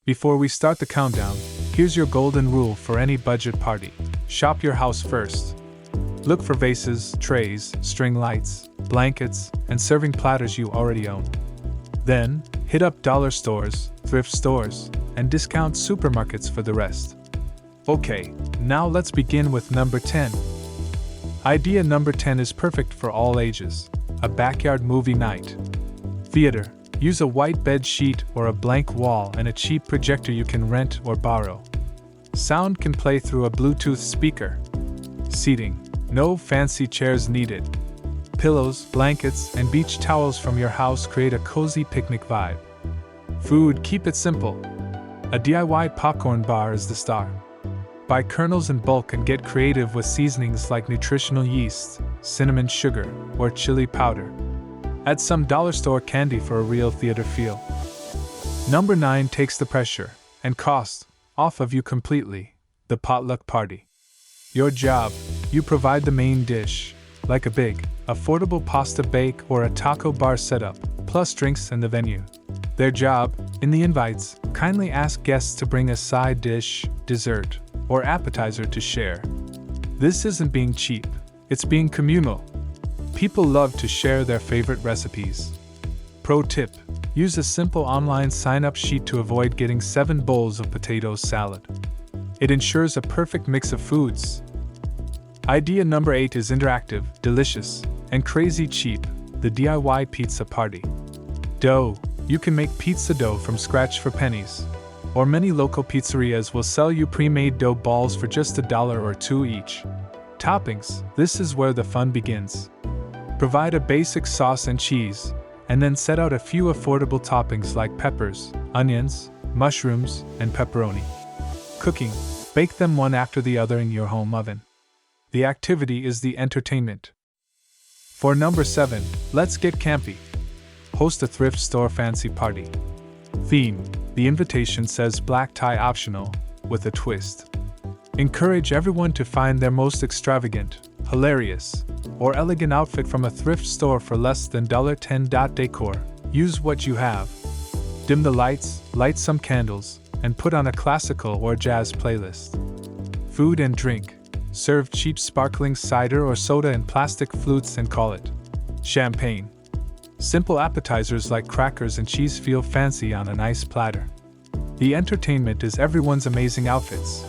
Before we start the countdown, here's your golden rule for any budget party. Shop your house first. Look for vases, trays, string lights, blankets, and serving platters you already own. Then, hit up dollar stores, thrift stores, and discount supermarkets for the rest. Okay, now let's begin with number 10. Idea number 10 is perfect for all ages. A backyard movie night. Theater. Use a white bed sheet or a blank wall and a cheap projector you can rent or borrow. Sound can play through a Bluetooth speaker. Seating. No fancy chairs needed. Pillows, blankets, and beach towels from your house create a cozy picnic vibe. Food, keep it simple. A DIY popcorn bar is the star. Buy kernels in bulk and get creative with seasonings like nutritional yeast, cinnamon sugar, or chili powder. Add some dollar store candy for a real theater feel. Number 9 takes the pressure and cost off of you completely. The potluck party. Your job, you provide the main dish, like a big, affordable pasta bake or a taco bar setup, plus drinks and the venue. Their job, in the invites, kindly ask guests to bring a side dish, dessert, or appetizer to share. This isn't being cheap, it's being communal. People love to share their favorite recipes. Pro tip: use a simple online sign-up sheet to avoid getting 7 bowls of potato salad. It ensures a perfect mix of foods. Idea number 8 is interactive, delicious, and crazy cheap. The DIY pizza party. Dough. You can make pizza dough from scratch for pennies. Or many local pizzerias will sell you pre-made dough balls for just $1 or $2 each. Toppings. This is where the fun begins. Provide a basic sauce and cheese, and then set out a few affordable toppings like peppers, onions, mushrooms, and pepperoni. Cooking. Bake them one after the other in your home oven. The activity is the entertainment. For number 7, let's get campy. Host a thrift store fancy party. Theme. The invitation says black tie optional, with a twist. Encourage everyone to find their most extravagant, hilarious, or elegant outfit from a thrift store for less than $10. Decor. Use what you have. Dim the lights, light some candles, and put on a classical or jazz playlist. Food and drink. Serve cheap sparkling cider or soda in plastic flutes and call it champagne. Simple appetizers like crackers and cheese feel fancy on a nice platter. The entertainment is everyone's amazing outfits.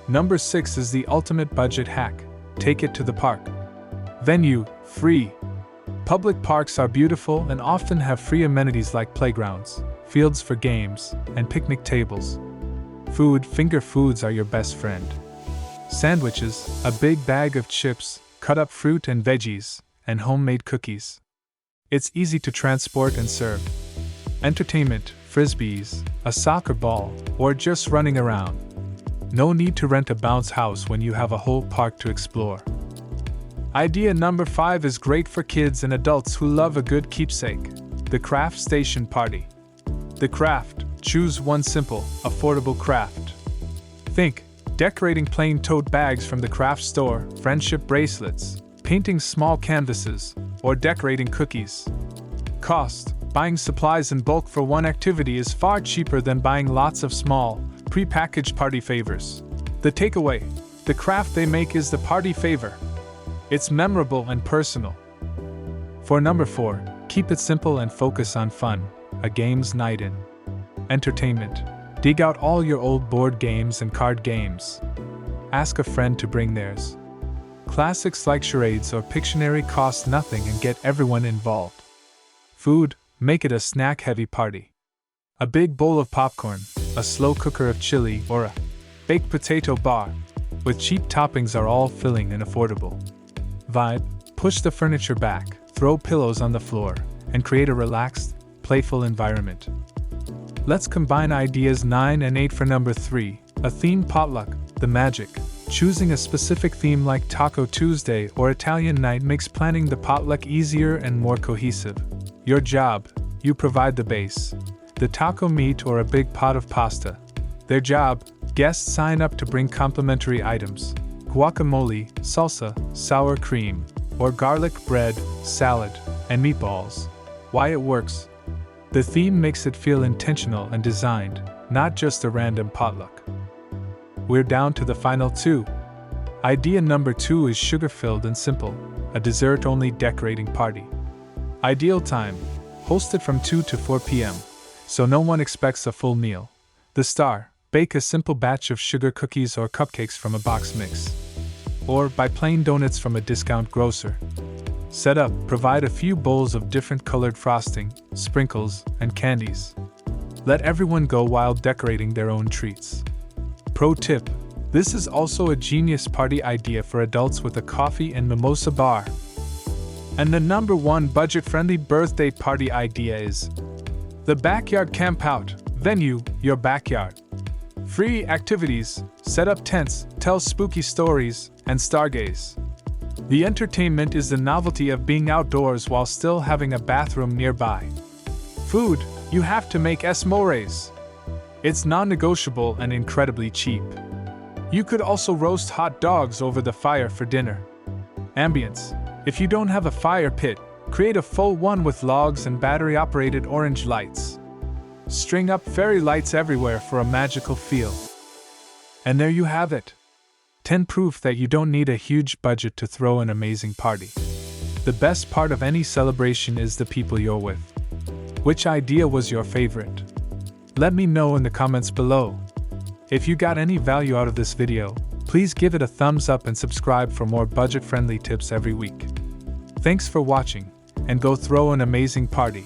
Number 6 is the ultimate budget hack. Take it to the park. Venue, free. Public parks are beautiful and often have free amenities like playgrounds, fields for games, and picnic tables. Food, finger foods are your best friend. Sandwiches, a big bag of chips, cut up fruit and veggies, and homemade cookies. It's easy to transport and serve. Entertainment, frisbees, a soccer ball, or just running around. No need to rent a bounce house when you have a whole park to explore. Idea number 5 is great for kids and adults who love a good keepsake. The craft station party. The craft. Choose one simple, affordable craft. Think, decorating plain tote bags from the craft store, friendship bracelets, painting small canvases, or decorating cookies. Cost. Buying supplies in bulk for one activity is far cheaper than buying lots of small, pre-packaged party favors. The takeaway: the craft they make is the party favor. It's memorable and personal. For number 4, keep it simple and focus on fun. A games night in. Entertainment. Dig out all your old board games and card games. Ask a friend to bring theirs. Classics like charades or Pictionary cost nothing and get everyone involved. Food. Make it a snack-heavy party. A big bowl of popcorn, a slow cooker of chili, or a baked potato bar with cheap toppings are all filling and affordable. Vibe. Push the furniture back, throw pillows on the floor, and create a relaxed, playful environment. Let's combine ideas 9 and 8 for number 3, a themed potluck. The magic. Choosing a specific theme like Taco Tuesday or Italian night makes planning the potluck easier and more cohesive. Your job, you provide the base. The taco meat or a big pot of pasta. Their job, guests sign up to bring complimentary items. Guacamole, salsa, sour cream, or garlic bread, salad, and meatballs. Why it works. The theme makes it feel intentional and designed, not just a random potluck. We're down to the final two. Idea number 2 is sugar-filled and simple, a dessert-only decorating party. Ideal time: hosted from 2 to 4 p.m., so no one expects a full meal. The star: bake a simple batch of sugar cookies or cupcakes from a box mix. Or buy plain donuts from a discount grocer. Setup: provide a few bowls of different colored frosting, sprinkles, and candies. Let everyone go wild decorating their own treats. Pro tip: this is also a genius party idea for adults with a coffee and mimosa bar. And the number 1 budget-friendly birthday party idea is the backyard campout. Venue: your backyard. Free activities: set up tents, tell spooky stories, and stargaze. The entertainment is the novelty of being outdoors while still having a bathroom nearby. Food: you have to make s'mores. It's non-negotiable and incredibly cheap. You could also roast hot dogs over the fire for dinner. Ambience: if you don't have a fire pit, create a full one with logs and battery-operated orange lights. String up fairy lights everywhere for a magical feel. And there you have it. 10 proof that you don't need a huge budget to throw an amazing party. The best part of any celebration is the people you're with. Which idea was your favorite? Let me know in the comments below. If you got any value out of this video, please give it a thumbs up and subscribe for more budget-friendly tips every week. Thanks for watching, and go throw an amazing party.